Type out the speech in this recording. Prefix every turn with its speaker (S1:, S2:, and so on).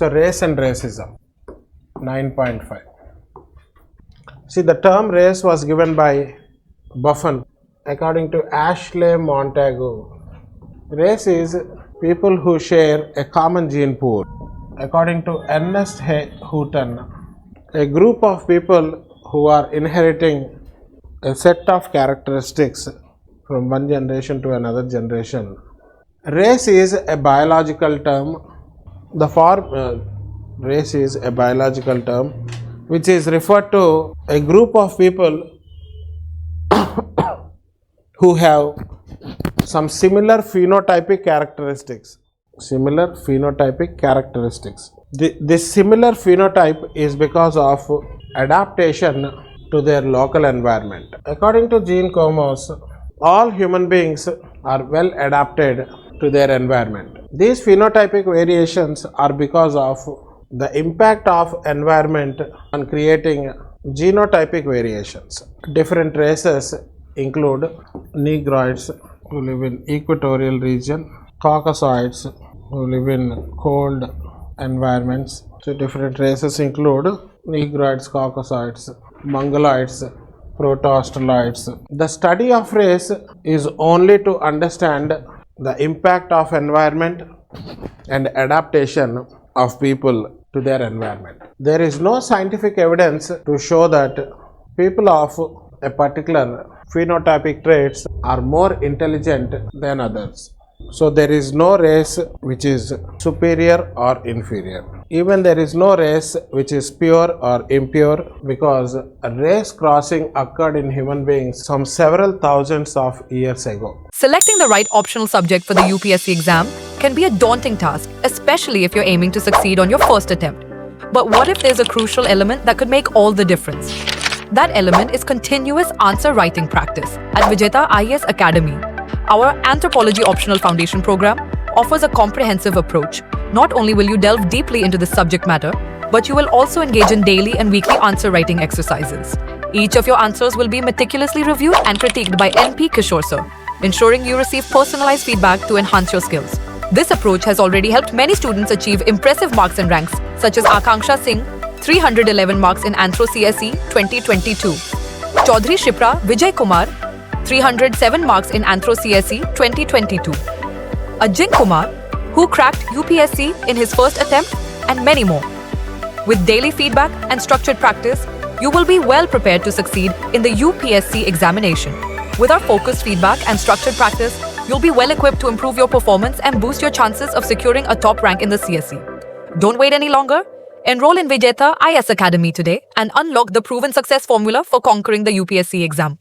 S1: So race and racism, 9.5. See, the term race was given by Buffon according to Ashley Montagu. Race is people who share a common gene pool. According to Ernest Houghton, a group of people who are inheriting a set of characteristics from one generation to another generation. Race is a biological term. The form race is a biological term which is referred to a group of people who have some similar phenotypic characteristics. This similar phenotype is because of adaptation to their local environment. According to Jean Comos, all human beings are well adapted to their environment. These phenotypic variations are because of the impact of environment on creating genotypic variations. Different races include Negroids who live in equatorial region, Caucasoids who live in cold environments. So different races include Negroids, Caucasoids, Mongoloids, Proto-Australoids. The study of race is only to understand the impact of environment and adaptation of people to their environment. There is no scientific evidence to show that people of a particular phenotypic traits are more intelligent than others. So there is no race which is superior or inferior. Even there is no race which is pure or impure, because a race crossing occurred in human beings some several thousands of years ago.
S2: Selecting the right optional subject for the UPSC exam can be a daunting task, especially if you're aiming to succeed on your first attempt. But what if there's a crucial element that could make all the difference? That element is continuous answer writing practice at Vijetha IAS Academy. Our Anthropology Optional Foundation program offers a comprehensive approach. Not only will you delve deeply into the subject matter, but you will also engage in daily and weekly answer writing exercises. Each of your answers will be meticulously reviewed and critiqued by P Kishore Sir, ensuring you receive personalized feedback to enhance your skills. This approach has already helped many students achieve impressive marks and ranks, such as Akanksha Singh, 311 marks in Anthro CSE 2022. Chaudhary Shipra Vijay Kumar, 307 marks in Anthro CSE 2022. Ajin Kumar, who cracked UPSC in his first attempt, and many more. With daily feedback and structured practice, you will be well prepared to succeed in the UPSC examination. With our focused feedback and structured practice, you'll be well equipped to improve your performance and boost your chances of securing a top rank in the CSE. Don't wait any longer. Enroll in Vijetha IAS Academy today and unlock the proven success formula for conquering the UPSC exam.